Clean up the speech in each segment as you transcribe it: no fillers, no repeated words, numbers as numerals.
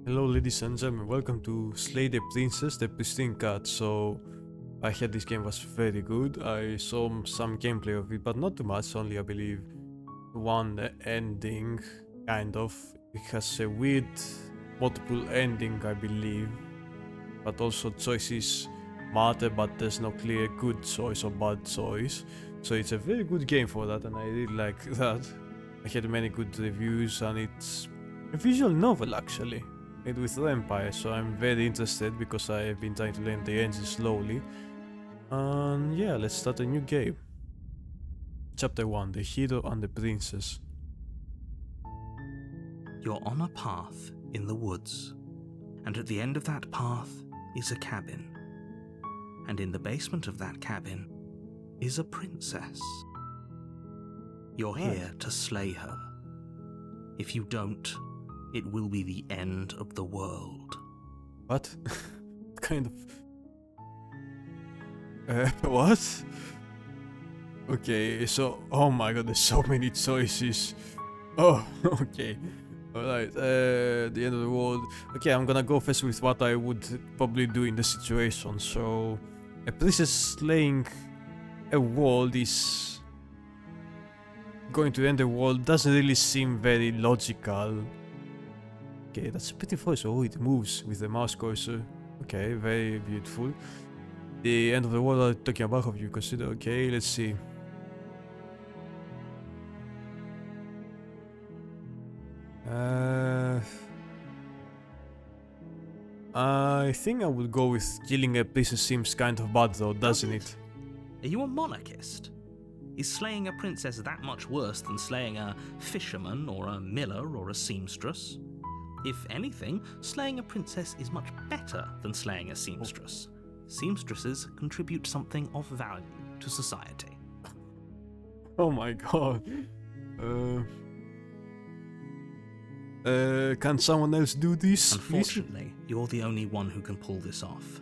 Hello ladies and gentlemen, welcome to Slay the Princess, the Pristine Cat. So, I heard this game was very good. I saw some gameplay of it, but not too much, only I believe one ending, kind of. It has a weird multiple ending, I believe, but also choices matter, but there's no clear good choice or bad choice. So it's a very good game for that, and I really like that. I had many good reviews, and it's a visual novel actually, made with Empire, so I'm very interested because I've been trying to learn the engine slowly. And yeah, let's start a new game. Chapter 1, The Hero and the Princess. You're on a path in the woods, and at the end of that path is a cabin. And in the basement of that cabin is a princess. You're here to slay her. If you don't, it will be the end of the world. What? Kind of... what? Okay, so... Oh my god, there's so many choices. Oh, okay. Alright, the end of the world. Okay, I'm gonna go first with what I would probably do in the situation. So, a princess slaying a world is... going to end the world doesn't really seem very logical. Okay, that's a pretty voice. Oh, it moves with the mouse cursor. Okay, very beautiful. The end of the world I'm talking about, have you considered? Okay, let's see. I think I would go with killing a princess seems kind of bad though, doesn't it? Are you a monarchist? Is slaying a princess that much worse than slaying a fisherman or a miller or a seamstress? If anything, slaying a princess is much better than slaying a seamstress. Seamstresses contribute something of value to society. Oh my god. Can someone else do this? Unfortunately, you're the only one who can pull this off.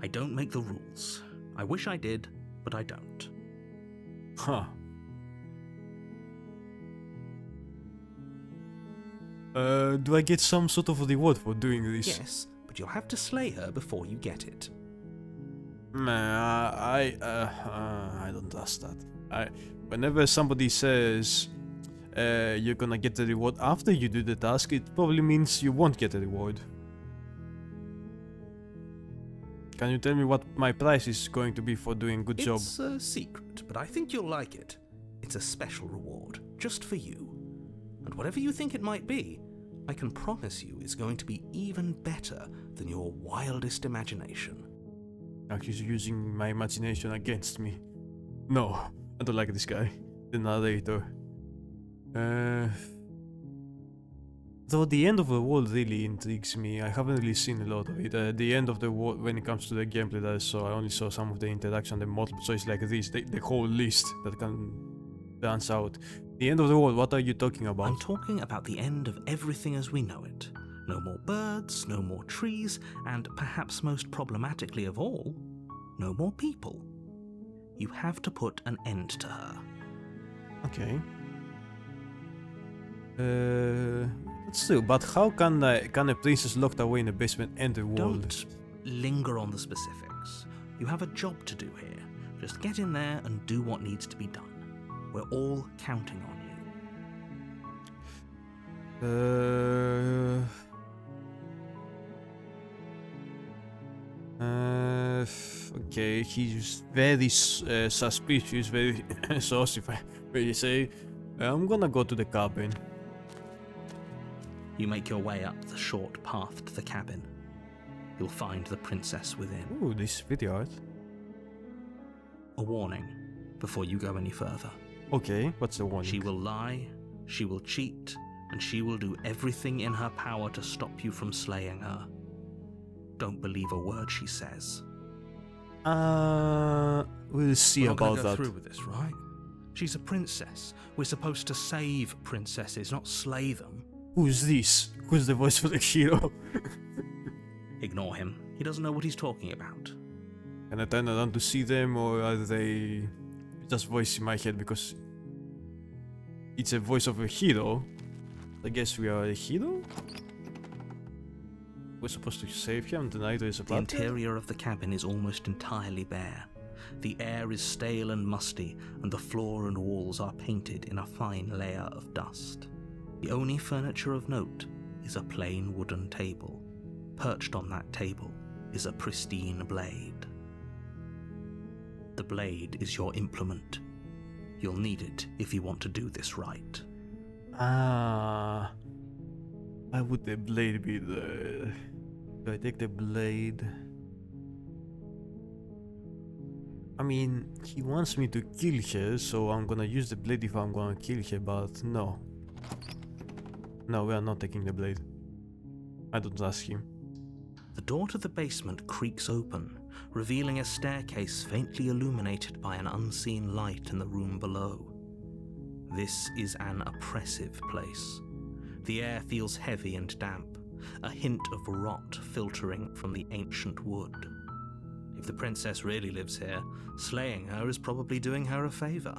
I don't make the rules. I wish I did, but I don't. Huh. Do I get some sort of reward for doing this? Yes, but you'll have to slay her before you get it. Nah, I don't trust that. Whenever somebody says you're gonna get the reward after you do the task, it probably means you won't get a reward. Can you tell me what my price is going to be for doing a good job? It's a secret, but I think you'll like it. It's a special reward, just for you. And whatever you think it might be, I can promise you it's going to be even better than your wildest imagination. Like he's using my imagination against me. No, I don't like this guy. The narrator. Though the end of the world really intrigues me. I haven't really seen a lot of it. The end of the world, when it comes to the gameplay that I saw, I only saw some of the interaction, the multiple choice like this, the whole list that can dance out. The end of the world, what are you talking about? I'm talking about the end of everything as we know it. No more birds, no more trees, and perhaps most problematically of all, no more people. You have to put an end to her. Okay. That's true, but how can a princess locked away in a basement end the world? Don't linger on the specifics. You have a job to do here. Just get in there and do what needs to be done. We're all counting on you. Okay, he's very suspicious, very saucy, if I really say. I'm gonna go to the cabin. You make your way up the short path to the cabin. You'll find the princess within. Ooh, this video art. A warning before you go any further. Okay, what's the warning? She will lie, she will cheat, and she will do everything in her power to stop you from slaying her. Don't believe a word she says. We'll see We're not about gonna go that. through with this, right? She's a princess. We're supposed to save princesses, not slay them. Who's this? Who's the voice for the hero? Ignore him. He doesn't know what he's talking about. Can I turn around to see them, or are they just voice in my head because it's a voice of a hero? I guess we are a hero? we're supposed to save him, and the night is The about interior of the cabin is almost entirely bare. The air is stale and musty, and the floor and walls are painted in a fine layer of dust. The only furniture of note is a plain wooden table. Perched on that table is a pristine blade. The blade is your implement. You'll need it if you want to do this right. Ah. Why would the blade be there? Do I take the blade? I mean, he wants me to kill her, so I'm gonna use the blade if I'm gonna kill her, but no. No, we are not taking the blade. I don't ask him. The door to the basement creaks open, revealing a staircase faintly illuminated by an unseen light in the room below. This is an oppressive place. The air feels heavy and damp, a hint of rot filtering from the ancient wood. If the princess really lives here, slaying her is probably doing her a favor.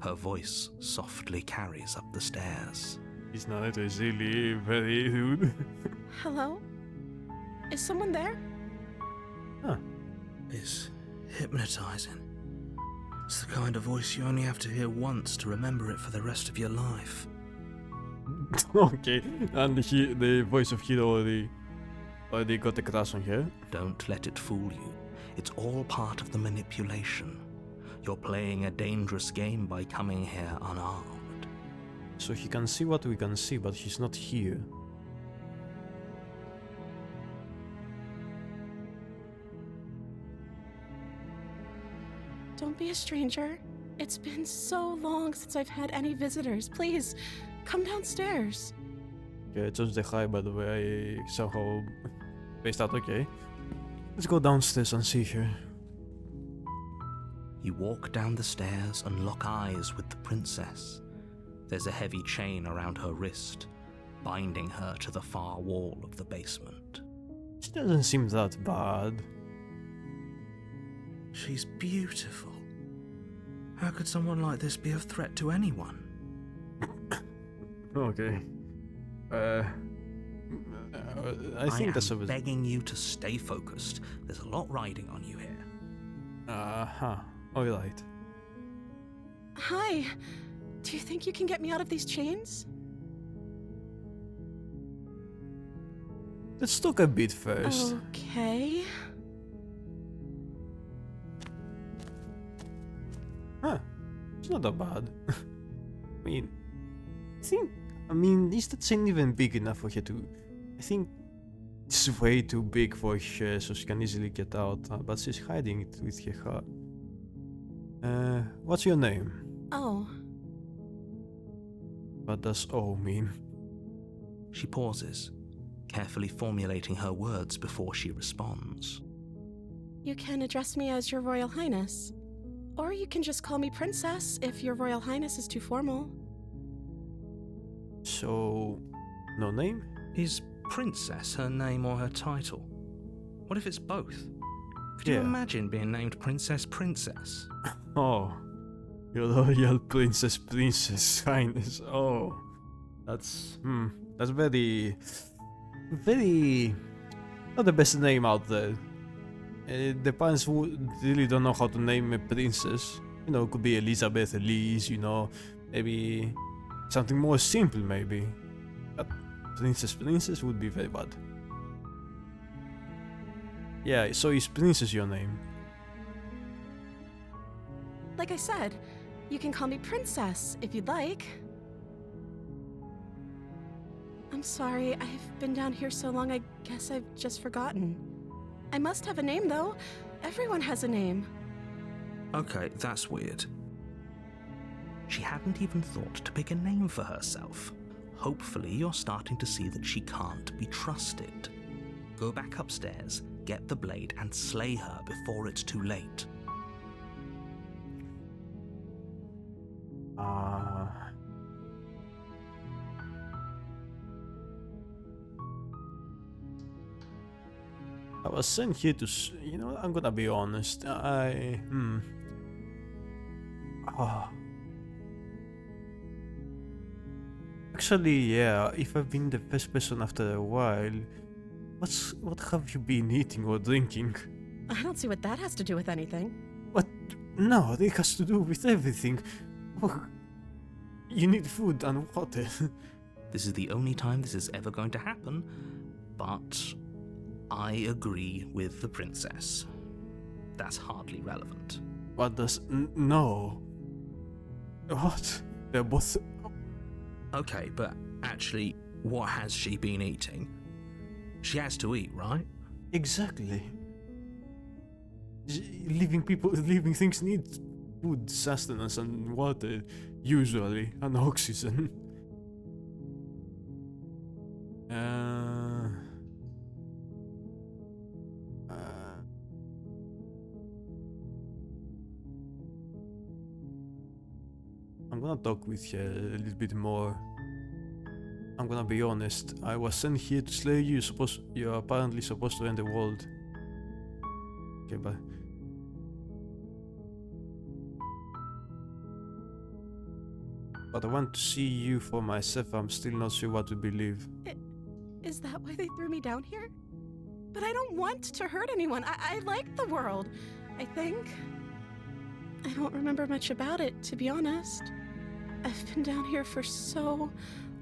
Her voice softly carries up the stairs. His narrator is really very rude. Hello? Is someone there? Huh. It's hypnotizing. It's the kind of voice you only have to hear once to remember it for the rest of your life. Okay, and the voice of Hiro already got a crush on her. Don't let it fool you. It's all part of the manipulation. You're playing a dangerous game by coming here unarmed. So he can see what we can see, but he's not here. Don't be a stranger. It's been so long since I've had any visitors. Please, come downstairs. Okay, just the hi, by the way, I somehow spaced out. Okay, let's go downstairs and see her. You walk down the stairs and lock eyes with the princess. There's a heavy chain around her wrist, binding her to the far wall of the basement. She doesn't seem that bad. She's beautiful. How could someone like this be a threat to anyone? Okay. I think that's I'm begging you to stay focused. There's a lot riding on you here. Alright. Hi. Do you think you can get me out of these chains? Let's talk a bit first. Okay. Huh. It's not that bad. I mean, is that chain even big enough for her to... I think it's way too big for her, so she can easily get out, but she's hiding it with her heart. What's your name? Oh. What does O mean? She pauses, carefully formulating her words before she responds. You can address me as Your Royal Highness. Or you can just call me Princess if Your Royal Highness is too formal. So, no name? Is Princess her name or her title? What if it's both? Could you imagine being named Princess Princess? Oh, Your Royal Princess Highness. Oh, that's very not the best name out there. The parents who really don't know how to name a princess. You know, it could be Elizabeth, Elise, you know, maybe something more simple maybe. But Princess would be very bad. Yeah, so is Princess your name? Like I said, you can call me Princess if you'd like. I'm sorry, I've been down here so long I guess I've just forgotten. I must have a name though. Everyone has a name. Okay, that's weird. She hadn't even thought to pick a name for herself. Hopefully you're starting to see that she can't be trusted. Go back upstairs, get the blade, and slay her before it's too late. I was sent here to, you know, I'm gonna be honest. Actually, yeah, if I've been the first person after a while, What have you been eating or drinking? I don't see what that has to do with anything. What? No, it has to do with everything. Oh, you need food and water. This is the only time this is ever going to happen, but I agree with the princess. That's hardly relevant. What does... no. What? They're both... Okay, but actually, what has she been eating? She has to eat, right? Exactly. Living things need food, sustenance and water, usually, and oxygen. I'm gonna talk with her a little bit more. I'm gonna be honest. I was sent here to slay you. You're apparently supposed to end the world. Okay, bye. But I want to see you for myself. I'm still not sure what to believe. Is that why they threw me down here? But I don't want to hurt anyone. I like the world, I think. I don't remember much about it, to be honest. I've been down here for so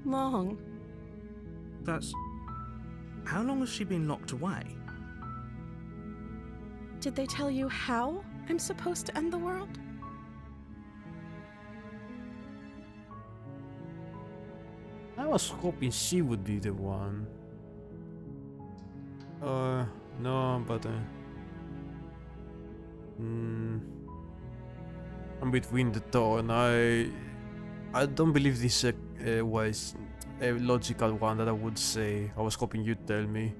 long. That's... How long has she been locked away? Did they tell you how I'm supposed to end the world? I was hoping she would be the one. No, but I'm between the two, and I don't believe this was a logical one that I would say. I was hoping you'd tell me,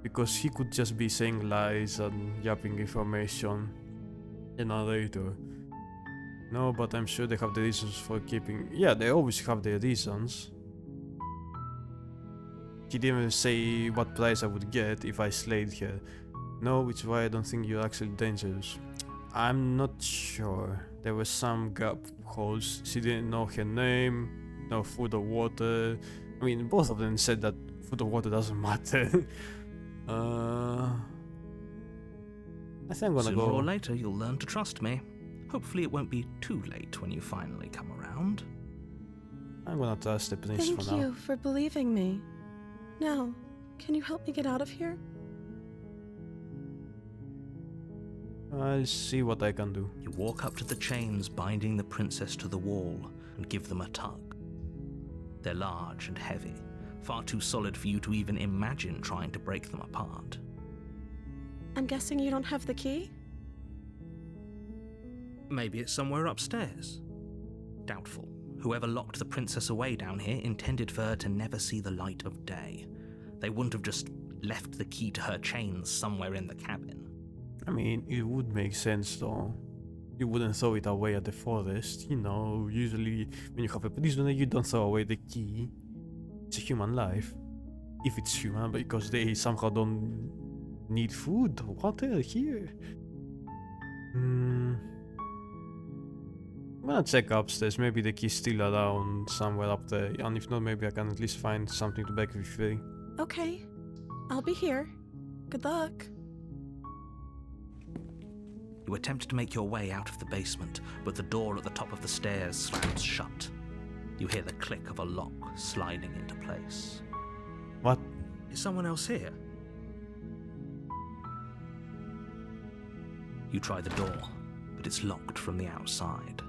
because he could just be saying lies and yapping information. A narrator. No, but I'm sure they have the reasons for keeping... Yeah, they always have their reasons. He didn't say what price I would get if I slayed her. No, which is why I don't think you're actually dangerous. I'm not sure. There were some gap holes. She didn't know her name, no food or water. I mean, both of them said that food or water doesn't matter. I think I'm gonna Sooner go... or later, you'll learn to trust me. Hopefully it won't be too late when you finally come around. I'm gonna trust the prince Thank for now. you for believing me. Now, can you help me get out of here? I'll see what I can do. You walk up to the chains binding the princess to the wall and give them a tug. They're large and heavy, far too solid for you to even imagine trying to break them apart. I'm guessing you don't have the key? Maybe it's somewhere upstairs. Doubtful. Whoever locked the princess away down here intended for her to never see the light of day. They wouldn't have just left the key to her chains somewhere in the cabin. I mean, it would make sense though. You wouldn't throw it away at the forest, you know. Usually when you have a prisoner, you don't throw away the key. It's a human life. If it's human, because they somehow don't need food or water here. I'm gonna check upstairs. Maybe the key's still around somewhere up there. And if not, maybe I can at least find something to break me free. Okay. I'll be here. Good luck. You attempt to make your way out of the basement, but the door at the top of the stairs slams shut. You hear the click of a lock sliding into place. What? Is someone else here? You try the door, but it's locked from the outside.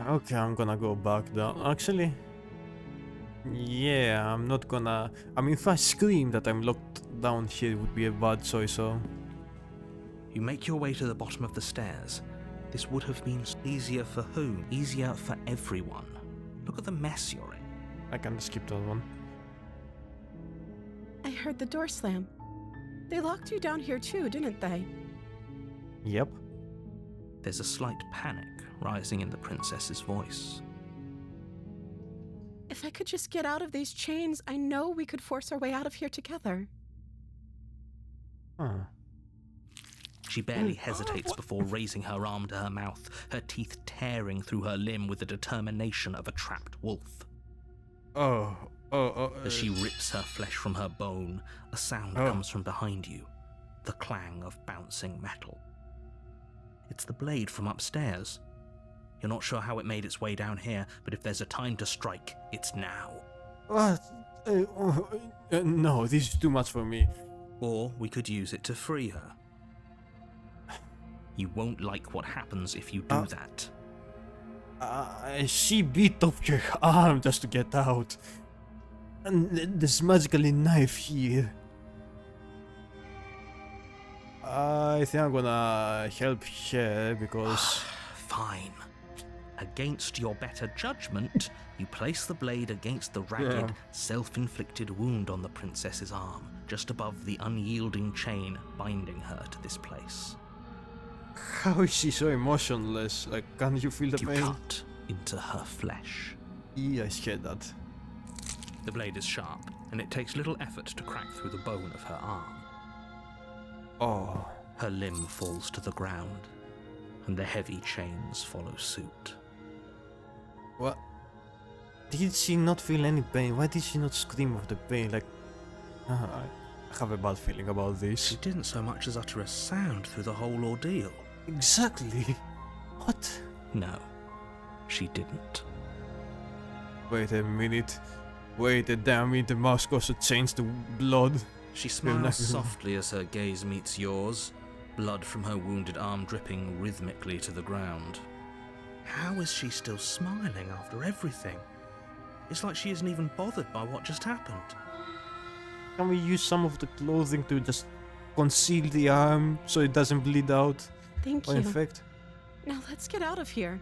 Okay, I'm gonna go back down. Actually, yeah, I'm not gonna... I mean, if I scream that I'm locked down here, it would be a bad choice, so... You make your way to the bottom of the stairs. This would have been easier for whom? Easier for everyone. Look at the mess you're in. I can skip that one. I heard the door slam. They locked you down here too, didn't they? Yep. There's a slight panic rising in the princess's voice. If I could just get out of these chains, I know we could force our way out of here together. Huh. She barely hesitates before raising her arm to her mouth, her teeth tearing through her limb with the determination of a trapped wolf. Oh, As she rips her flesh from her bone, a sound comes from behind you, the clang of bouncing metal. It's the blade from upstairs. You're not sure how it made its way down here, but if there's a time to strike, it's now. what? No, this is too much for me. Or we could use it to free her. You won't like what happens if you do that. She beat off your arm just to get out. And there's magically knife here. I think I'm gonna help her because... Fine. Against your better judgment, you place the blade against the ragged, self-inflicted wound on the princess's arm, just above the unyielding chain binding her to this place. How is she so emotionless? Like, can't you feel the You pain? cut into her flesh. Yeah, I scared that. The blade is sharp, and it takes little effort to crack through the bone of her arm. Oh. Her limb falls to the ground, and the heavy chains follow suit. What? Did she not feel any pain? Why did she not scream of the pain? Like, I have a bad feeling about She this. didn't so much as utter a sound through the whole ordeal. Exactly. What? No, she didn't. Wait a minute. Wait a damn minute, the mouse goes to change to blood. She nothing. smiles softly as her gaze meets yours, blood from her wounded arm dripping rhythmically to the ground. How is she still smiling after everything? It's like she isn't even bothered by what just happened. Can we use some of the clothing to just conceal the arm so it doesn't bleed out Thank or you. infect? Now let's get out of here.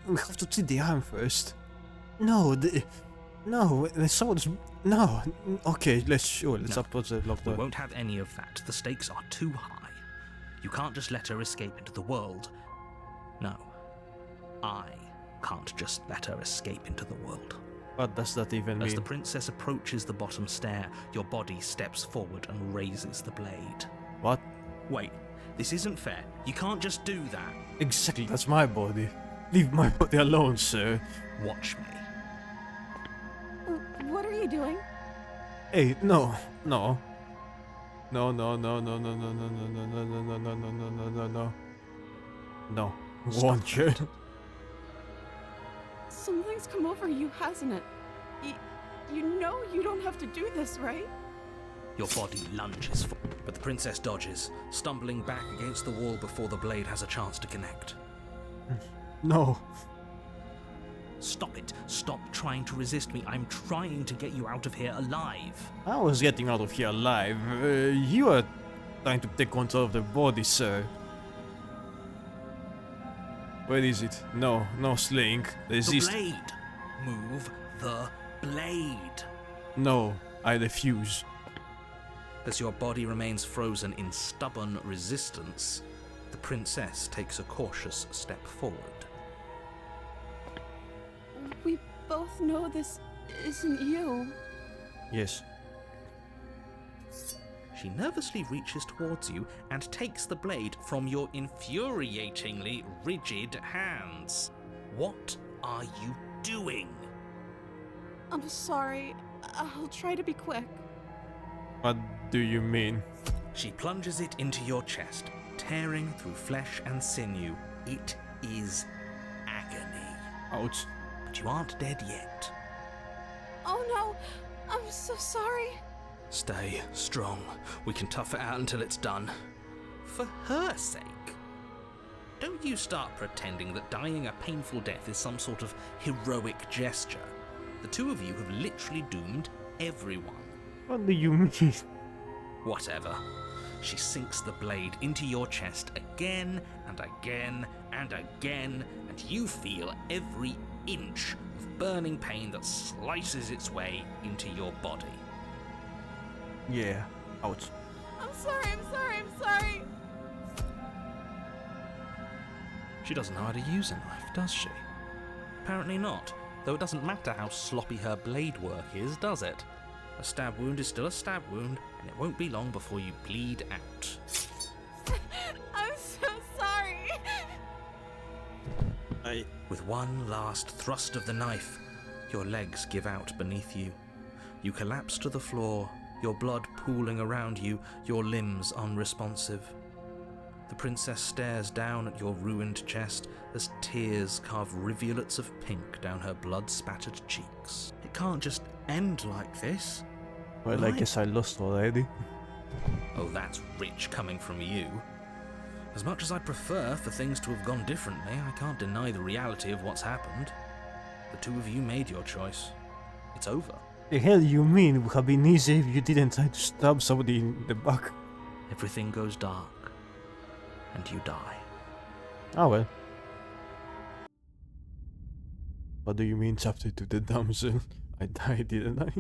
We have to treat the arm first. No, someone's... No, okay, let's approach the We doctor. won't have any of that. The stakes are too high. You can't just let her escape into the world. No, I can't just let her escape into the world. What does that even As mean? the princess approaches the bottom stair, your body steps forward and raises the blade. What? Wait, this isn't fair. You can't just do that. Exactly, that's my body. Leave my body alone, sir. Watch me. What are you doing? Hey, no. No, no, no, no, no, no, no, no, no, no, no, no, no, no, no, no, no, no. No. Won't you? Something's come over you, hasn't it? You know you don't have to do this, right? Your body lunges forward, but the princess dodges, stumbling back against the wall before the blade has a chance to connect. No. Stop it. Stop trying to resist me. I'm trying to get you out of here alive. I was getting out of here alive. You are trying to take control of the body, sir. Where is it? No, no slaying. Resist. The blade. Move the blade. No, I refuse. As your body remains frozen in stubborn resistance, the princess takes a cautious step forward. We both know this isn't you. Yes. She nervously reaches towards you and takes the blade from your infuriatingly rigid hands. What are you doing? I'm sorry. I'll try to be quick. What do you mean? She plunges it into your chest, tearing through flesh and sinew. It is agony. Ouch. But you aren't dead yet. Oh no, I'm so sorry. Stay strong. We can tough it out until it's done. For her sake. Don't you start pretending that dying a painful death is some sort of heroic gesture. The two of you have literally doomed everyone. What do you mean? Whatever. She sinks the blade into your chest again and again and again, and you feel every inch of burning pain that slices its way into your body. Yeah. Ouch. I'm sorry. She doesn't know how to use a knife, does she? Apparently not, though it doesn't matter how sloppy her blade work is, does it? A stab wound is still a stab wound, and it won't be long before you bleed out. I'm so sorry. With one last thrust of the knife, Your legs give out beneath you. You collapse to the floor, your blood pooling around you, your limbs unresponsive. The princess stares down at your ruined chest as tears carve rivulets of pink down her blood-spattered cheeks. It can't just end like this. Well, I Right. guess I lost already. Oh, that's rich coming from you. As much as I'd prefer for things to have gone differently, I can't deny the reality of what's happened. The two of you made your choice. It's over. The hell you mean? It would have been easy if you didn't try to stab somebody in the back. Everything goes dark, and you die. Ah well. What do you mean chapter 2 the damsel? I died, didn't I?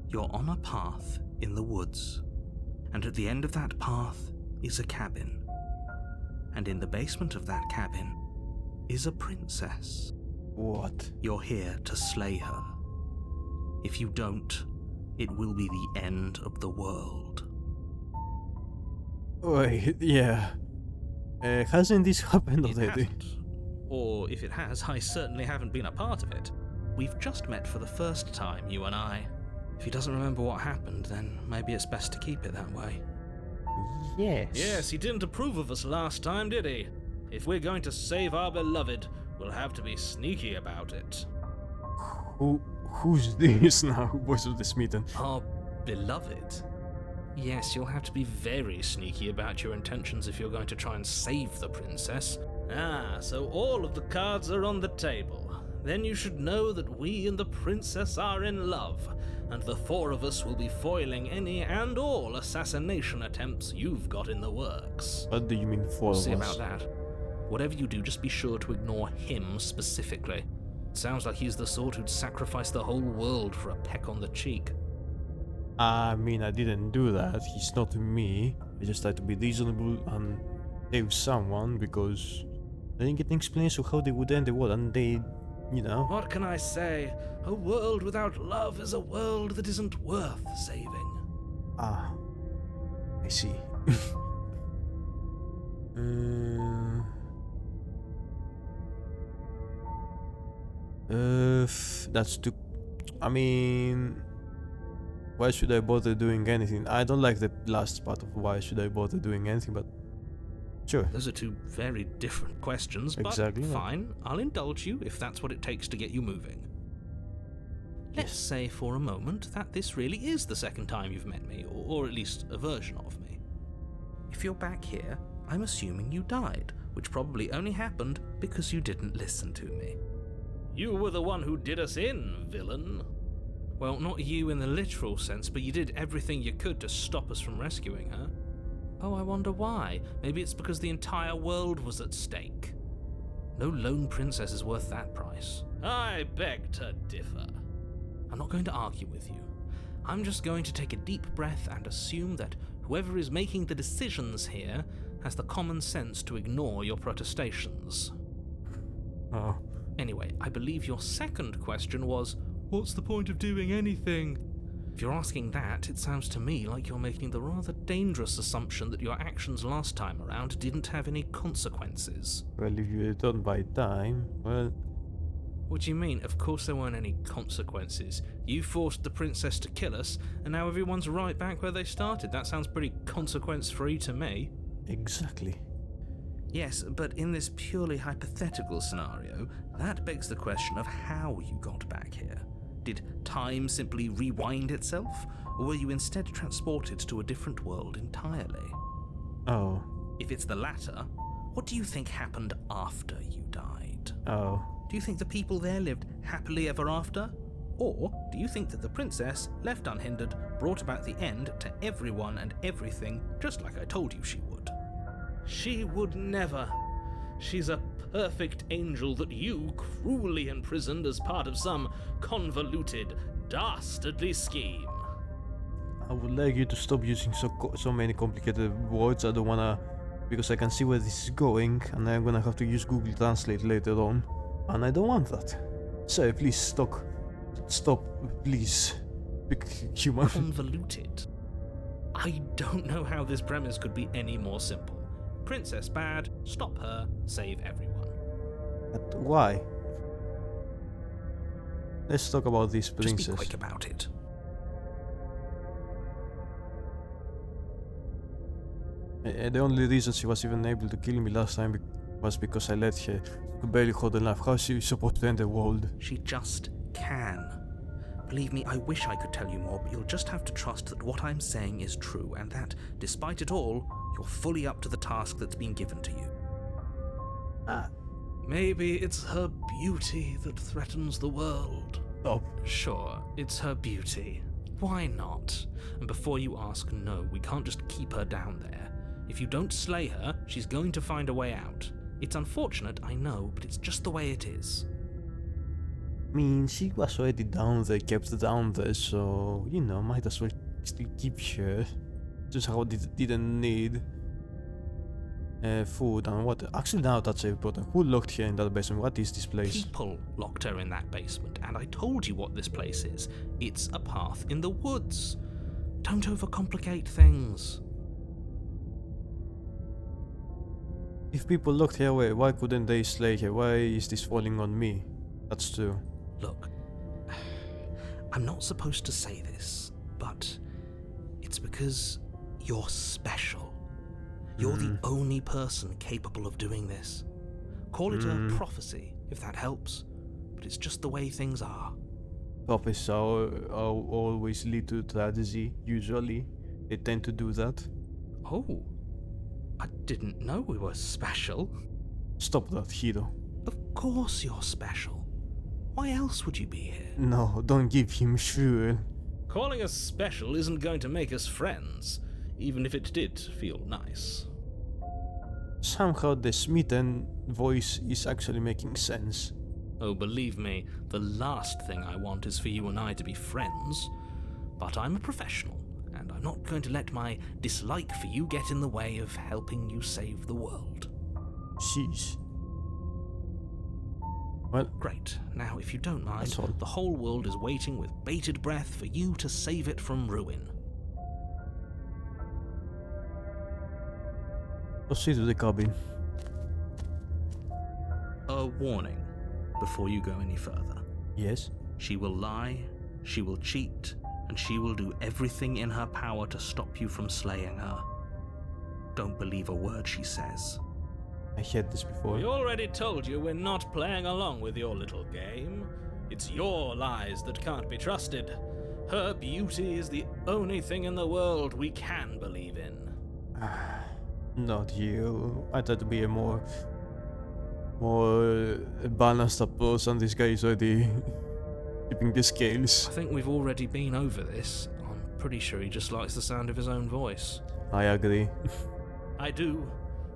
You're on a path in the woods, and at the end of that path is a cabin. And in the basement of that cabin is a princess. What? You're here to slay her. If you don't, it will be the end of the world. Wait, yeah. Hasn't this happened It already? hasn't. Or if it has, I certainly haven't been a part of it. We've just met for the first time, you and I. If he doesn't remember what happened, then maybe it's best to keep it that way. Yes. Yes, he didn't approve of us last time, did he? If we're going to save our beloved, we'll have to be sneaky about it. Who's this now? Voice of the Smitten. Our beloved? Yes, you'll have to be very sneaky about your intentions if you're going to try and save the princess. Ah, so all of the cards are on the table. Then you should know that we and the princess are in love, and the four of us will be foiling any and all assassination attempts you've got in the works. What do you mean 4 We'll of see us? about that. Whatever you do, just be sure to ignore him specifically. It sounds like he's the sort who'd sacrifice the whole world for a peck on the cheek. I mean, I didn't do that. He's not me. I just tried to be reasonable and save someone because I didn't get an explanation of how they would end the world, and they, you know. What can I say? A world without love is a world that isn't worth saving. Ah, I see. That's too. I mean, why should I bother doing anything? I don't like the last part of why should I bother doing anything, but sure. Those are two very different questions, but Exactly. fine. I'll indulge you if that's what it takes to get you moving. Let's Yes. say for a moment that this really is the second time you've met me, or at least a version of me. If you're back here, I'm assuming you died, which probably only happened because you didn't listen to me. You were the one who did us in, villain. Well, not you in the literal sense, but you did everything you could to stop us from rescuing her. Oh, I wonder why. Maybe it's because the entire world was at stake. No lone princess is worth that price. I beg to differ. I'm not going to argue with you. I'm just going to take a deep breath and assume that whoever is making the decisions here has the common sense to ignore your protestations. Oh. Anyway, I believe your second question was, what's the point of doing anything? If you're asking that, it sounds to me like you're making the rather dangerous assumption that your actions last time around didn't have any consequences. Well, if you don't buy time, well, What do you mean? Of course there weren't any consequences. You forced the princess to kill us, and now everyone's right back where they started. That sounds pretty consequence-free to me. exactly. Yes, but in this purely hypothetical scenario, that begs the question of how you got back here. Did time simply rewind itself, or were you instead transported to a different world entirely? Oh. If it's the latter, what do you think happened after you died? Oh. Do you think the people there lived happily ever after? Or do you think that the princess, left unhindered, brought about the end to everyone and everything, just like I told you she would? She would never. She's a perfect angel that you cruelly imprisoned as part of some convoluted, dastardly scheme. I would like you to stop using so many complicated words. I don't wanna, because I can see where this is going, and I'm gonna have to use Google Translate later on, and I don't want that. So please stop, please, big human. Convoluted? I don't know how this premise could be any more simple. Princess bad, stop her, save everyone. But why? Let's talk about this Just princess. be quick about it. The only reason she was even able to kill me last time was because I let her. She could barely hold a knife. How is she supposed to end the world? She just can. Believe me, I wish I could tell you more, but you'll just have to trust that what I'm saying is true, and that, despite it all, you're fully up to the task that's been given to you. Maybe it's her beauty that threatens the world. Stop. Sure, it's her beauty. Why not? And before you ask, no, we can't just keep her down there. If you don't slay her, she's going to find a way out. It's unfortunate, I know, but it's just the way it is. I mean, she was already down there, kept down there, so, you know, might as well still keep her. Just how didn't need food and water. Actually, now that's important. Who locked her in that basement? What is this place? People locked her in that basement, and I told you what this place is. It's a path in the woods. Don't overcomplicate things. If people locked her away, why couldn't they slay her? Why is this falling on me? That's true. Look, I'm not supposed to say this, but it's because you're special. You're the only person capable of doing this. Call it a prophecy, if that helps, but it's just the way things are. Prophecies always lead to tragedy, usually. They tend to do that. Oh, I didn't know we were special. Stop that, Hiro. Of course you're special. Why else would you be here? No, don't give him fuel. Calling us special isn't going to make us friends, even if it did feel nice. Somehow the smitten voice is actually making sense. Oh, believe me, the last thing I want is for you and I to be friends. But I'm a professional, and I'm not going to let my dislike for you get in the way of helping you save the world. Sheesh. Well, Great. Now, if you don't mind, that's all. the whole world is waiting with bated breath for you to save it from ruin. Proceed to the cabin. A warning before you go any further. Yes? She will lie, she will cheat, and she will do everything in her power to stop you from slaying her. Don't believe a word she says. I heard this before. We already told you we're not playing along with your little game. It's your lies that can't be trusted. Her beauty is the only thing in the world we can believe in. Not you. I tried to be a more balanced approach, and this guy is already tipping the scales. I think we've already been over this. I'm pretty sure he just likes the sound of his own voice. I agree. I do,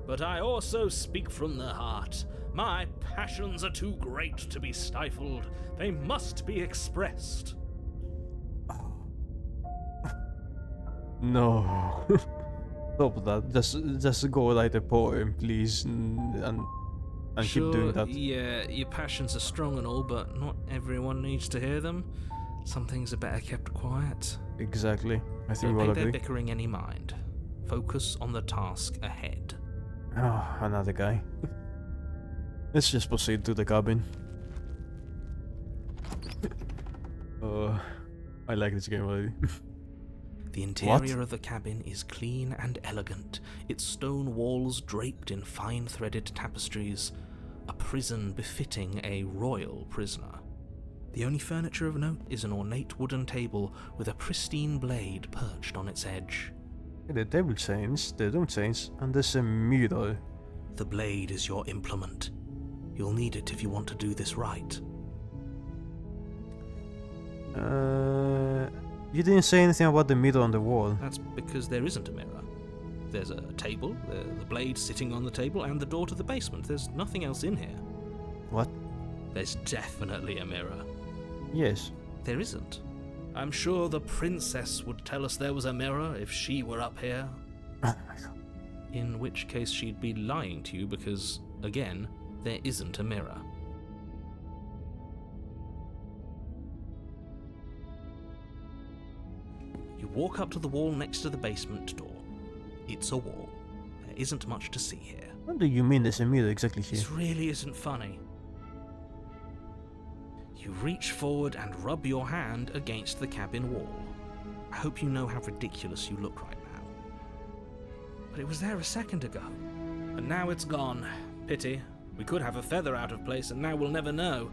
but I also speak from the heart. My passions are too great to be stifled. They must be expressed. No. Stop that. Just go write a poem, please, and keep doing that. Yeah, your passions are strong and all, but not everyone needs to hear them. Some things are better kept quiet. Exactly. I think Don't we'll pay their agree. bickering any mind. Focus on the task ahead. Oh, another guy. Let's just proceed to the cabin. I like this game already. The interior of the cabin is clean and elegant, its stone walls draped in fine threaded tapestries, a prison befitting a royal prisoner. The only furniture of note is an ornate wooden table with a pristine blade perched on its edge. The table change, the room change, and there's a mirror. The blade is your implement. You'll need it if you want to do this right. You didn't say anything about the mirror on the wall. That's because there isn't a mirror. There's a table, the blade sitting on the table, and the door to the basement. There's nothing else in here. What? There's definitely a mirror. Yes. There isn't. I'm sure the princess would tell us there was a mirror if she were up here. Oh my god. In which case she'd be lying to you because, again, there isn't a mirror. You walk up to the wall next to the basement door. It's a wall. There isn't much to see here. What do you mean there's a mirror exactly here? This really isn't funny. You reach forward and rub your hand against the cabin wall. I hope you know how ridiculous you look right now. But it was there a second ago. And now it's gone. Pity. We could have a feather out of place, and now we'll never know.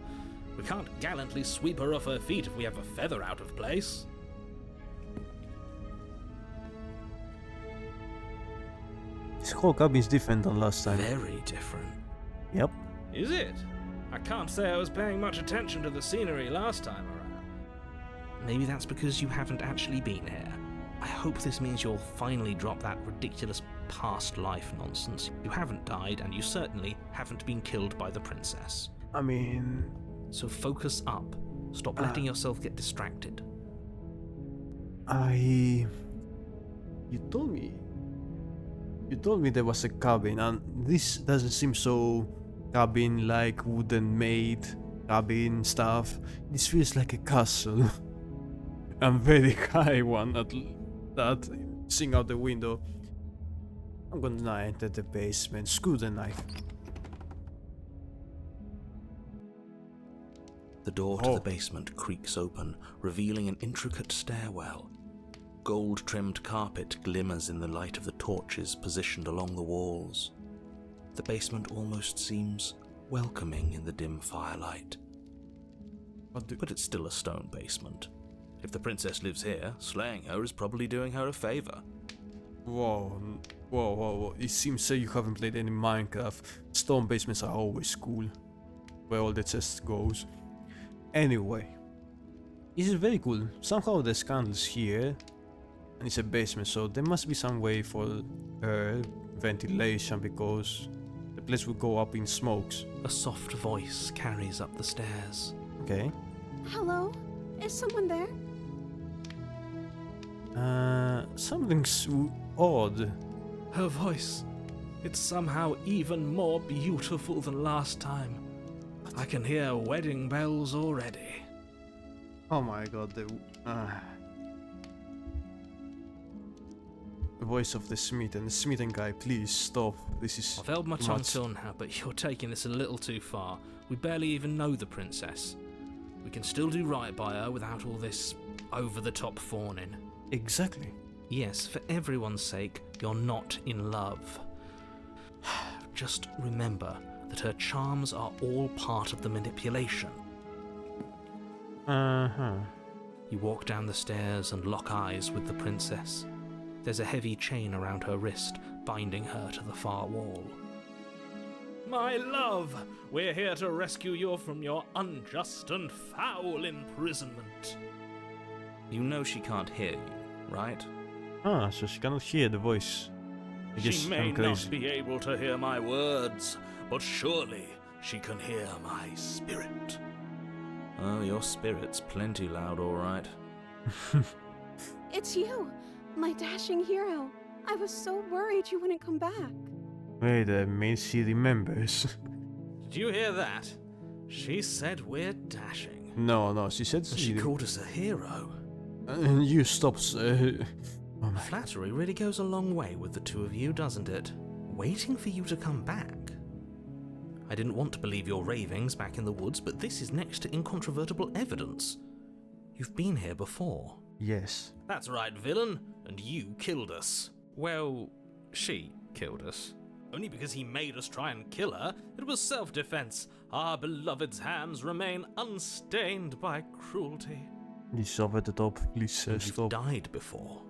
We can't gallantly sweep her off her feet if we have a feather out of place. This whole cabin is different than last time. Very different. Yep. Is it? I can't say I was paying much attention to the scenery last time around. Maybe that's because you haven't actually been here. I hope this means you'll finally drop that ridiculous past life nonsense. You haven't died, and you certainly haven't been killed by the princess. I mean... So focus up. Stop letting yourself get distracted. You told me there was a cabin, and this doesn't seem so cabin like wooden made cabin stuff. This feels like a castle. A very high one at that, seeing out the window. I'm gonna enter the basement. Screw the knife. The door to the basement creaks open, revealing an intricate stairwell. Gold-trimmed carpet glimmers in the light of the torches positioned along the walls. The basement almost seems welcoming in the dim firelight. But it's still a stone basement. If the princess lives here, slaying her is probably doing her a favor. Whoa. It seems so you haven't played any Minecraft. Stone basements are always cool. Where all the chest goes. Anyway. This is very cool. Somehow there's candles here. And it's a basement, so there must be some way for ventilation, because the place will go up in smokes. A soft voice carries up the stairs. Okay. Hello? Is someone there? Something's odd. Her voice. It's somehow even more beautiful than last time. I can hear wedding bells already. Oh my god, the voice of the smith and the smithing guy, please stop. This is I've held my too tongue much. till now, but you're taking this a little too far. We barely even know the princess. We can still do right by her without all this over-the-top fawning. Exactly. Yes, for everyone's sake, you're not in love. Just remember that her charms are all part of the manipulation. You walk down the stairs and lock eyes with the princess. There's a heavy chain around her wrist, binding her to the far wall. My love, we're here to rescue you from your unjust and foul imprisonment. You know she can't hear you, right? So she cannot hear the voice. I guess She may I'm not crazy. be able to hear my words, but surely she can hear my spirit. Oh, your spirit's plenty loud, all right. It's you, my dashing hero. I was so worried you wouldn't come back. Wait a minute, she remembers. Did you hear that? She said we're dashing. No, she said She called us a hero. You stop. Oh my. Flattery really goes a long way with the two of you, doesn't it? Waiting for you to come back. I didn't want to believe your ravings back in the woods, but this is next to incontrovertible evidence. You've been here before. Yes. That's right, villain, and you killed us. Well, she killed us. Only because he made us try and kill her. It was self-defense. Our beloved's hands remain unstained by cruelty. This is over the top. Please You've stop. died before.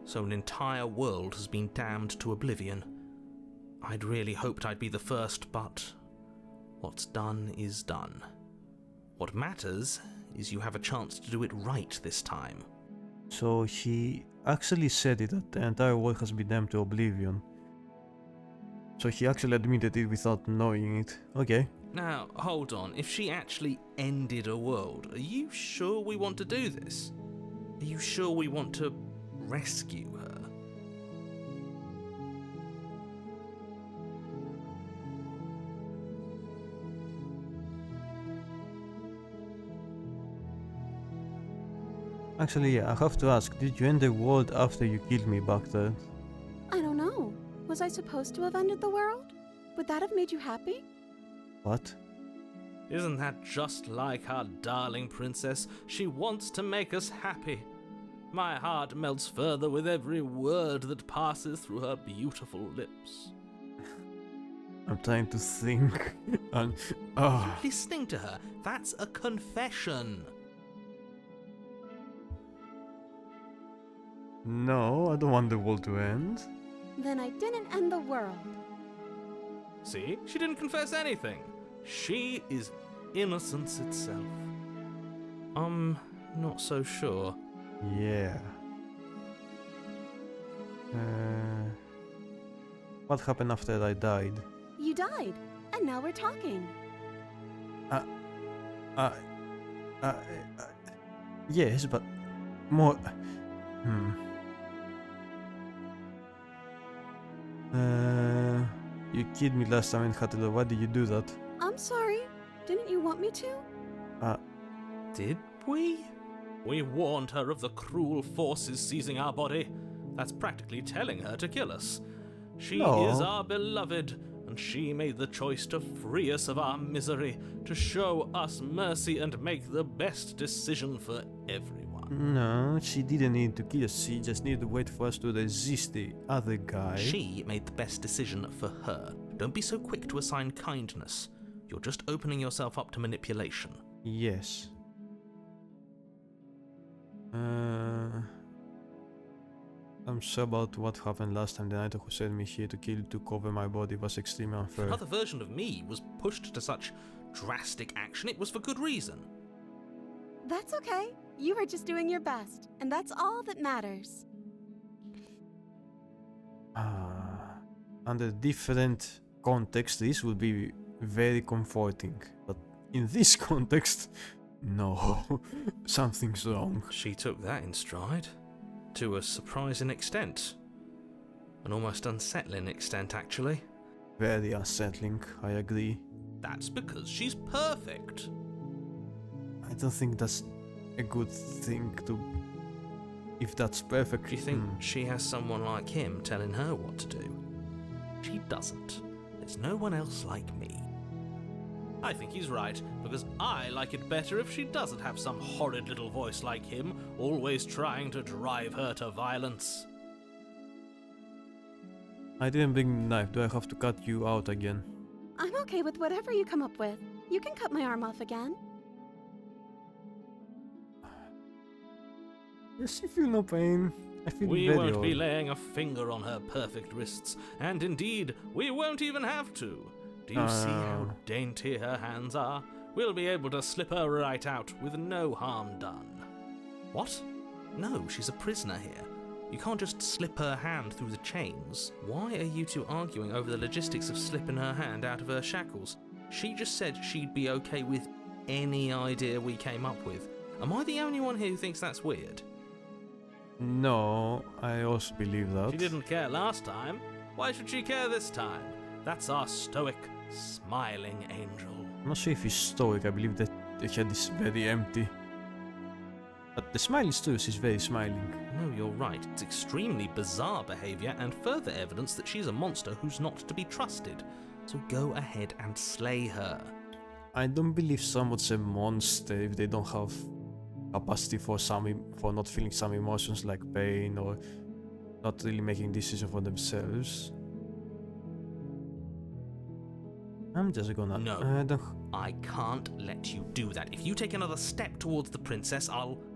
So an entire world has been damned to oblivion. I'd really hoped I'd be the first, but what's done is done. What matters is you have a chance to do it right this time. So he actually said it that the entire world has been damned to oblivion. So he actually admitted it without knowing it. Okay. Now, hold on. If she actually ended a world, are you sure we want to do this? Are you sure we want to rescue her? Actually, yeah, I have to ask, did you end the world after you killed me back there? I don't know. Was I supposed to have ended the world? Would that have made you happy? What? Isn't that just like our darling princess? She wants to make us happy. My heart melts further with every word that passes through her beautiful lips. I'm trying to think. And oh, Listening to her, that's a confession. no, I don't want the world to end. Then I didn't end the world. See, she didn't confess anything. She is innocence itself. I'm not so sure. Yeah. What happened after I died? You died, and now we're talking. Yes, but more. You killed me last time in Hatelo. Why did you do that? I'm sorry. Didn't you want me to? Did we? We warned her of the cruel forces seizing our body. That's practically telling her to kill us. She No. is our beloved, and she made the choice to free us of our misery, to show us mercy and make the best decision for everyone. No, she didn't need to kill us. She just needed to wait for us to resist the other guy. She made the best decision for her. Don't be so quick to assign kindness. You're just opening yourself up to manipulation. Yes. I'm sure about what happened last time. The knight who sent me here to kill to cover my body was extremely unfair. Another version of me was pushed to such drastic action, it was for good reason. That's okay. You were just doing your best, and that's all that matters. Under different context, this would be very comforting. But in this context, no, something's wrong. She took that in stride. To a surprising extent. An almost unsettling extent, actually. Very unsettling, I agree. That's because she's perfect. I don't think that's a good thing to... If that's perfect... Do you think she has someone like him telling her what to do? She doesn't. There's no one else like me. I think he's right, because I like it better if she doesn't have some horrid little voice like him, always trying to drive her to violence. I didn't bring the knife. Do I have to cut you out again? I'm okay with whatever you come up with. You can cut my arm off again. Yes, you feel no pain. I feel We very won't be old. laying a finger on her perfect wrists, and indeed, we won't even have to. Do you see how dainty her hands are? We'll be able to slip her right out with no harm done. What? No, she's a prisoner here. You can't just slip her hand through the chains. Why are you two arguing over the logistics of slipping her hand out of her shackles? She just said she'd be okay with any idea we came up with. Am I the only one here who thinks that's weird? No, I also believe that. She didn't care last time. Why should she care this time? That's our stoic, smiling angel. I'm not sure if he's stoic. I believe that the head is very empty. But the smile is too. She's very smiling. No, you're right. It's extremely bizarre behaviour and further evidence that she's a monster who's not to be trusted. So go ahead and slay her. I don't believe someone's a monster if they don't have capacity for not feeling some emotions like pain or not really making decisions for themselves. I'm just gonna... No. I can't let you do that. If you take another step towards the princess,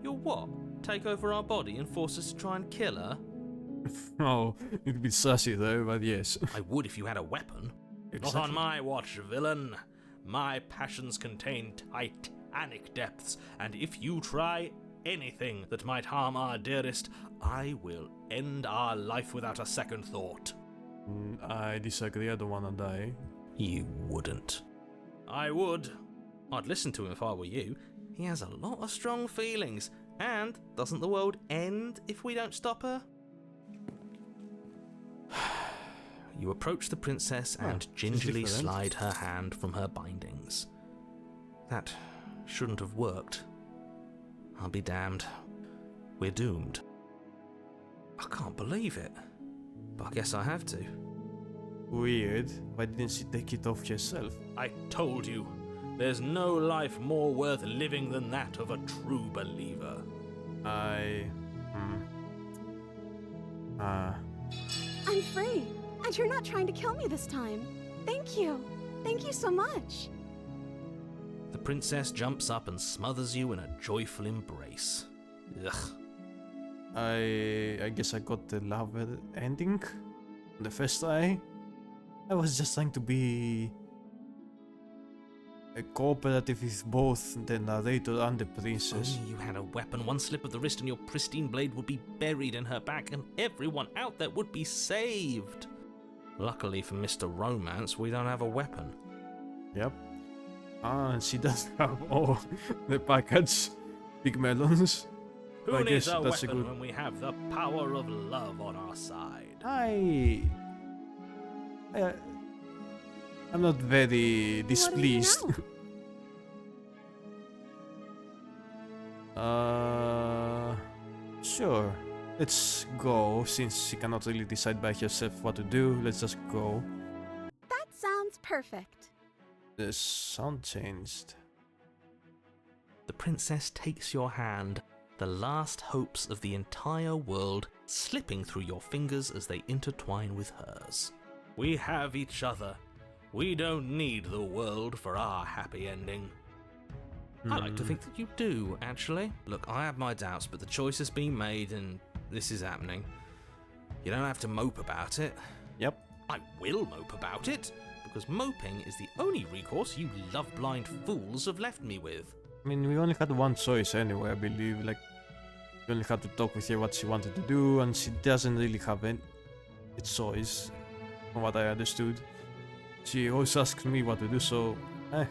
You'll what? Take over our body and force us to try and kill her? Oh, it'd be sassy though, but yes. I would if you had a weapon. Exactly. Not on my watch, villain. My passions contain titanic depths, and if you try anything that might harm our dearest, I will end our life without a second thought. I disagree. I don't wanna die. You wouldn't. I would. I'd listen to him if I were you. He has a lot of strong feelings. And doesn't the world end if we don't stop her? You approach the princess and she's gingerly different. slide her hand from her bindings. That shouldn't have worked. I'll be damned. We're doomed. I can't believe it. But I guess I have to. Weird. Why didn't she take it off herself? I told you. There's no life more worth living than that of a true believer. I'm free, and you're not trying to kill me this time. Thank you. Thank you so much. The princess jumps up and smothers you in a joyful embrace. Ugh. I guess I got the love ending the first try. I was just trying to be a cooperative with both the narrator and the princess. Only you had a weapon, one slip of the wrist and your pristine blade would be buried in her back and everyone out there would be saved. Luckily for Mr. Romance, we don't have a weapon. Yep. And she does have all the package. Big melons. Who I needs guess a that's a weapon good- when we have the power of love on our side? I'm not very displeased. What do Sure. Let's go. Since she cannot really decide by herself what to do, let's just go. That sounds perfect. The sound changed. The princess takes your hand, the last hopes of the entire world slipping through your fingers as they intertwine with hers. We have each other. We don't need the world for our happy ending. I like to think that you do, actually. Look, I have my doubts, but the choice has been made and this is happening. You don't have to mope about it. Yep. I will mope about it, because moping is the only recourse you love-blind fools have left me with. I mean, we only had one choice anyway, I believe. Like, we only had to talk with her what she wanted to do, and she doesn't really have a choice, from what I understood. She always asked me what to do, so I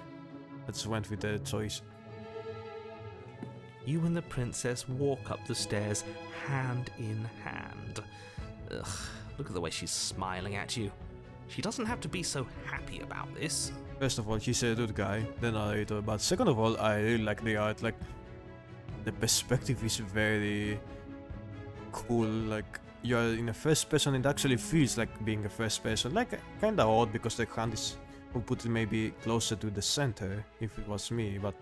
just went with the choice. You and the princess walk up the stairs, hand in hand. Ugh, look at the way she's smiling at you. She doesn't have to be so happy about this. First of all, he's a good guy, the narrator, but second of all, I really like the art. Like, the perspective is very cool. Like, you're in a first person, it actually feels like being a first person. Like, kinda odd because the hand is, will put it maybe closer to the center if it was me, but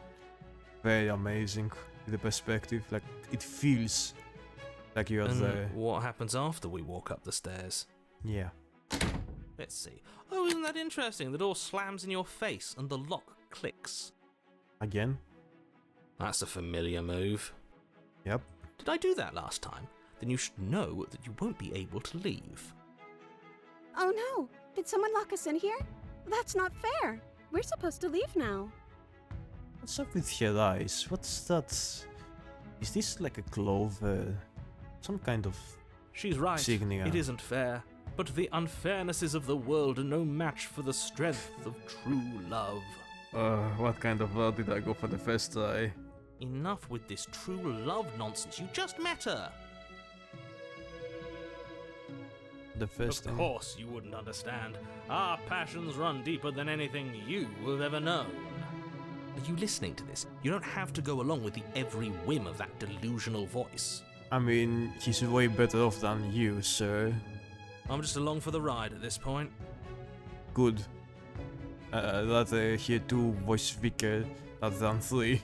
very amazing. The perspective, like, it feels like you're And there. what happens after we walk up the stairs? Yeah. Let's see. Oh, isn't that interesting? The door slams in your face and the lock clicks. Again? That's a familiar move. Yep. Did I do that last time? Then you should know that you won't be able to leave. Oh no! Did someone lock us in here? That's not fair. We're supposed to leave now. What's up with her eyes? What's that? Is this like a clover? Some kind of She's right. signia? It isn't fair. But the unfairnesses of the world are no match for the strength of true love. What kind of love did I go for the first try? Enough with this true love nonsense. You just met her. The first Of time. course you wouldn't understand. Our passions run deeper than anything you have ever known. Are you listening to this? You don't have to go along with the every whim of that delusional voice. I mean, he's way better off than you, sir. I'm just along for the ride at this point. Good. Rather hear two voice speaker rather than three.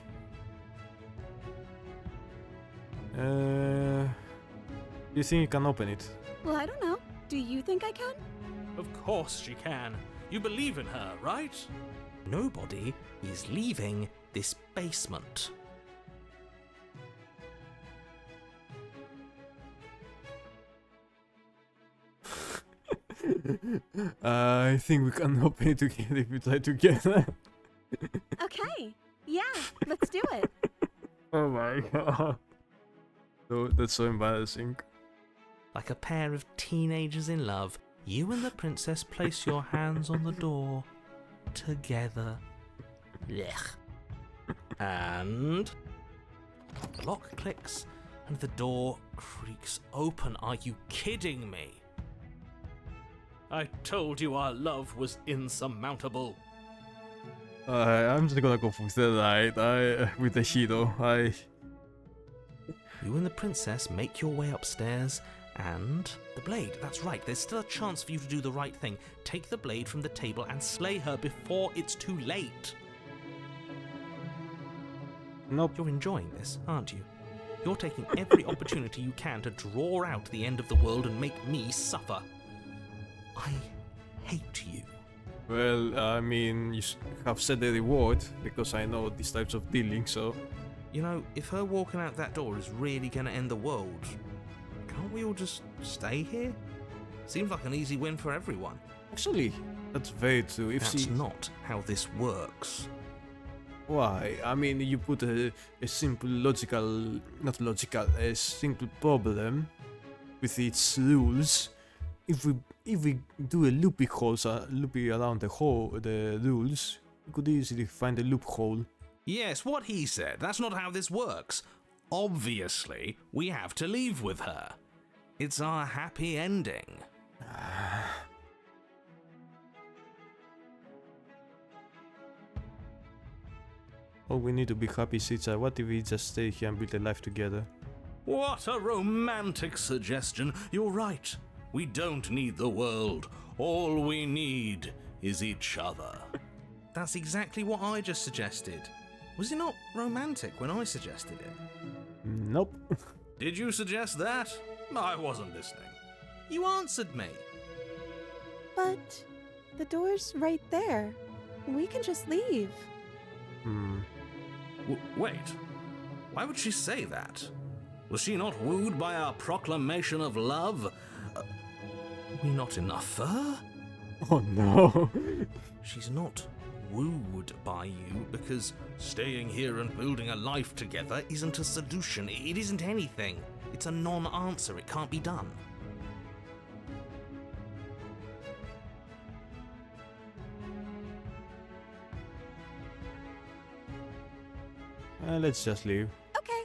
Do you think you can open it? Well, I don't know. Do you think I can? Of course she can. You believe in her, right? Nobody is leaving this basement. I think we can open it together if we try together. Okay. Yeah, let's do it. Oh my god. No, that's so embarrassing. Like a pair of teenagers in love, you and the princess place your hands on the door together. Blech. And the lock clicks and the door creaks open. Are you kidding me? I told you our love was insurmountable. I'm just gonna go with the right. With the hero. You and the princess make your way upstairs and the blade. That's right, there's still a chance for you to do the right thing. Take the blade from the table and slay her before it's too late. Nope. You're enjoying this, aren't you? You're taking every opportunity you can to draw out the end of the world and make me suffer. I hate you. Well, I mean, have said the reward, because I know these types of dealing, so... You know, if her walking out that door is really gonna end the world, can't we all just stay here? Seems like an easy win for everyone. Actually, that's very true. If That's she... not how this works. Why? I mean, you put a simple logical... Not logical, a simple problem with its rules. If we do a loopy around the rules, we could easily find a loophole. Yes, what he said. That's not how this works. Obviously, we have to leave with her. It's our happy ending. Oh, we need to be happy, Sitsa. What if we just stay here and build a life together? What a romantic suggestion. You're right. We don't need the world. All we need is each other. That's exactly what I just suggested. Was it not romantic when I suggested it? Nope. Did you suggest that? I wasn't listening. You answered me. But the door's right there. We can just leave. Wait. Why would she say that? Was she not wooed by our proclamation of love? We not enough for her? Oh no. She's not wooed by you because staying here and building a life together isn't a solution. It isn't anything. It's a non-answer. It can't be done. Let's just leave. Okay,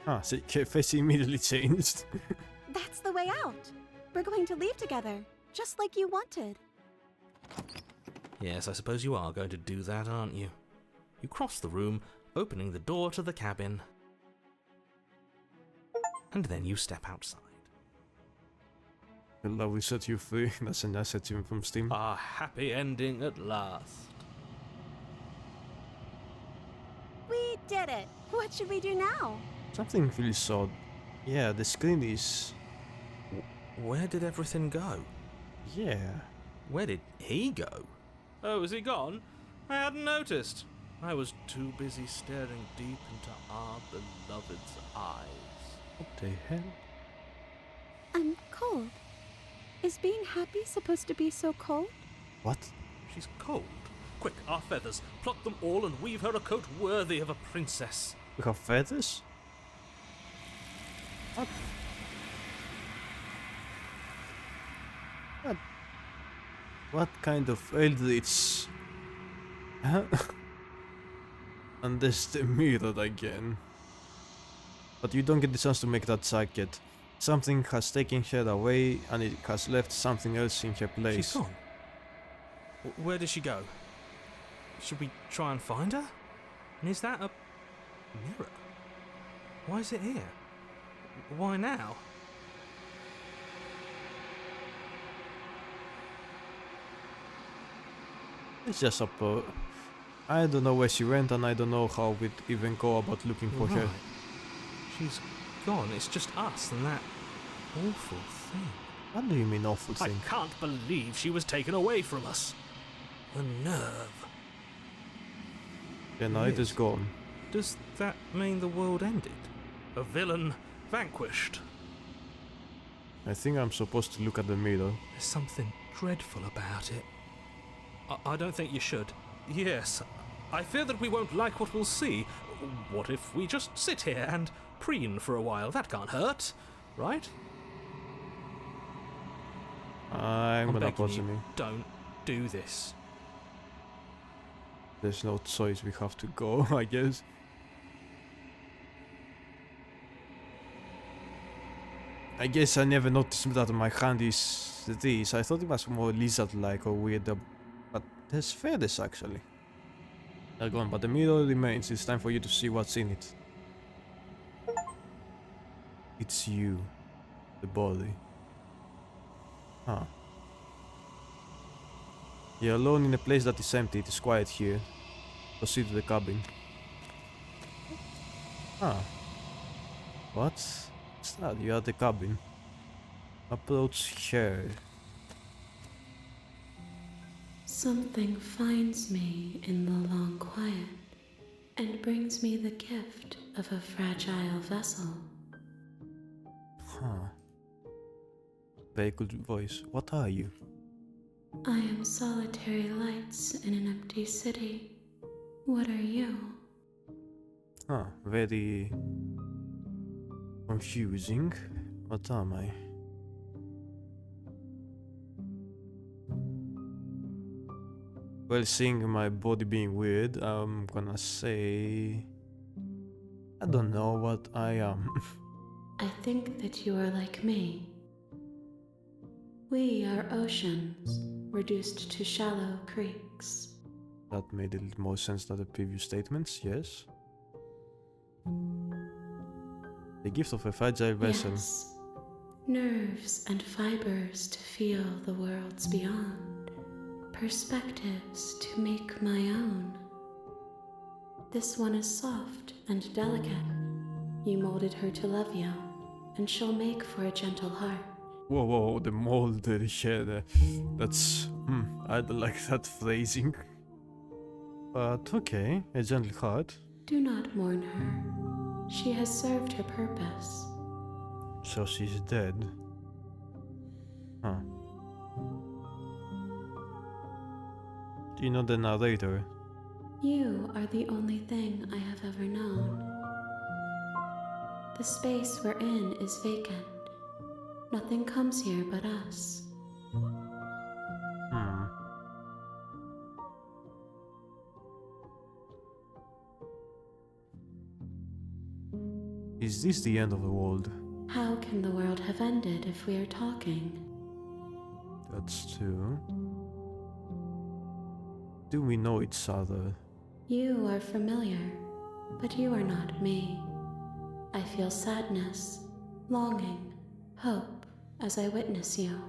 Ah, so face immediately changed. that's the way out. We're going to leave together, just like you wanted. Yes, I suppose you are going to do that, aren't you? You cross the room, opening the door to the cabin. And then you step outside. The love will set you free. That's a nice achievement from Steam. Our happy ending at last. We did it. What should we do now? Something feels odd. Yeah, the screen is... Where did everything go? Yeah. Where did he go? Oh, is he gone? I hadn't noticed. I was too busy staring deep into our beloved's eyes. What the hell? I'm cold. Is being happy supposed to be so cold? What? She's cold. Quick, our feathers. Pluck them all and weave her a coat worthy of a princess. We have feathers? What? What kind of eldritch? Huh? And there's the mirror again. But you don't get the chance to make that jacket. Something has taken her away and it has left something else in her place. She's gone. Where did she go? Should we try and find her? And is that a mirror? Why is it here? Why now? It's just up. I don't know where she went and I don't know how we'd even go about looking for her. Right. She's gone. It's just us and that awful thing. What do you mean awful I thing? can't believe she was taken away from us. The nerve. Yeah, no, it is gone. Does that mean the world ended? A villain vanquished. I think I'm supposed to look at the mirror. There's something dreadful about it. I don't think you should. Yes, I fear that we won't like what we'll see. What if we just sit here and preen for a while? That can't hurt, right? I'm gonna begging pause you, me. don't do this. There's no choice, we have to go, I guess. I guess I never noticed that my hand is this. I thought it was more lizard-like or weird, but there's feathers actually. They're gone, but the mirror remains. It's time for you to see what's in it. It's you, the body. Huh. You're alone in a place that is empty. It is quiet here. Proceed to the cabin. Ah. What's that? You're at the cabin. Approach here. Something finds me in the long quiet and brings me the gift of a fragile vessel. Huh. Very good voice. What are you? I am solitary lights in an empty city. What are you? Huh. Very confusing. What am I? Well, seeing my body being weird, I'm gonna say... I don't know what I am. I think that you are like me. We are oceans, reduced to shallow creeks. That made a little more sense than the previous statements, yes. The gift of a fragile vessel. Yes, nerves and fibers to feel the worlds beyond, perspectives to make my own. This one is soft and delicate. You molded her to love you, and she'll make for a gentle heart. Whoa, whoa, the molded shit. That's... I don't like that phrasing. But okay, a gentle heart. Do not mourn her. She has served her purpose. So she's dead. Huh. Do you know the narrator? You are the only thing I have ever known. The space we're in is vacant. Nothing comes here but us. Is this the end of the world? How can the world have ended if we are talking? That's true. Do we know each other? You are familiar, but you are not me. I feel sadness, longing, hope as I witness you.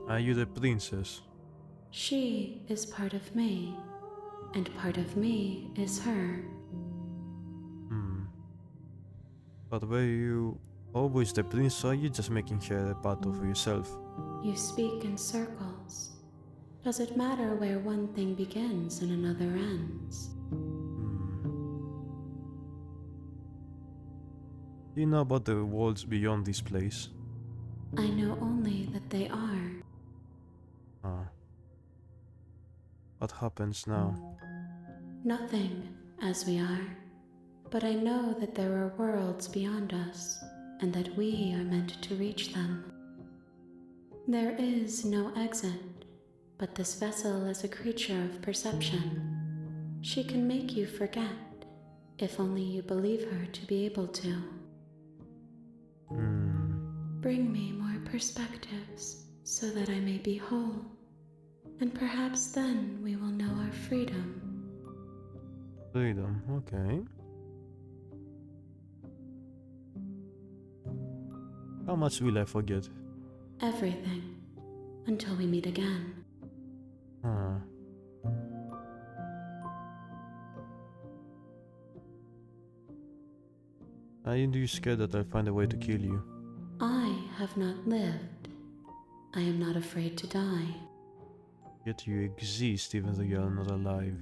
Are you the princess? She is part of me, and part of me is her. But were you always the prince, or are you just making her a part of yourself? You speak in circles. Does it matter where one thing begins and another ends? Do you know about the worlds beyond this place? I know only that they are. What happens now? Nothing, as we are. But I know that there are worlds beyond us, and that we are meant to reach them. There is no exit, but this vessel is a creature of perception. She can make you forget, if only you believe her to be able to. Bring me more perspectives, so that I may be whole, and perhaps then we will know our freedom. Freedom, okay. How much will I forget? Everything, until we meet again. Are you scared that I'll find a way to kill you? I have not lived. I am not afraid to die. Yet you exist even though you are not alive.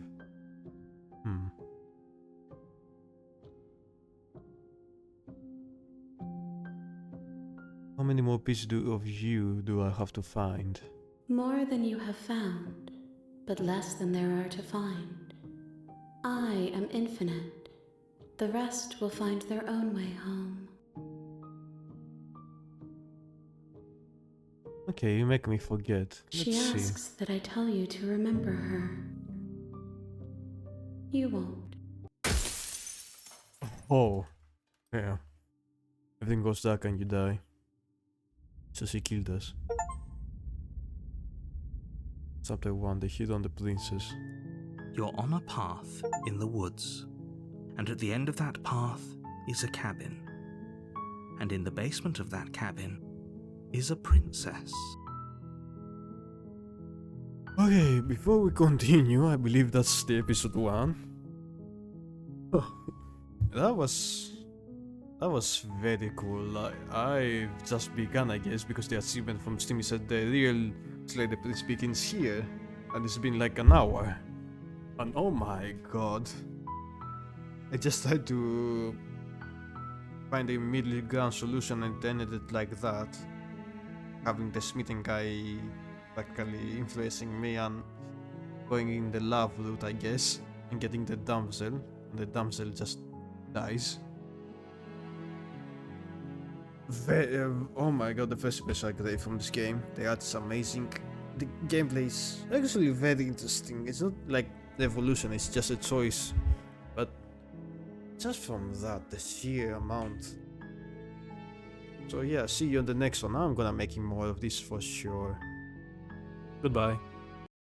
How many more pieces of you do I have to find? More than you have found, but less than there are to find. I am infinite. The rest will find their own way home. Okay, you make me forget. She Let's asks see. that I tell you to remember her. You won't. Oh, yeah. Everything goes dark and you die. So she killed us. Chapter 1, The Hit on the Princess. You're on a path in the woods, and at the end of that path is a cabin. And in the basement of that cabin is a princess. Okay, before we continue, I believe that's the episode 1. That was very cool. I've just begun, I guess, because the achievement from Steam said the real Slay the Prince begins here, and it's been like an hour. And oh my god, I just tried to find a middle ground solution and ended it like that, having the smithing guy practically influencing me and going in the love route, I guess, and getting the damsel, and the damsel just dies. Oh my god, the first special grade from this game. The art is amazing. The gameplay is actually very interesting. It's not like the evolution, it's just a choice. But just from that, the sheer amount. So yeah, see you on the next one. I'm gonna making more of this for sure. Goodbye.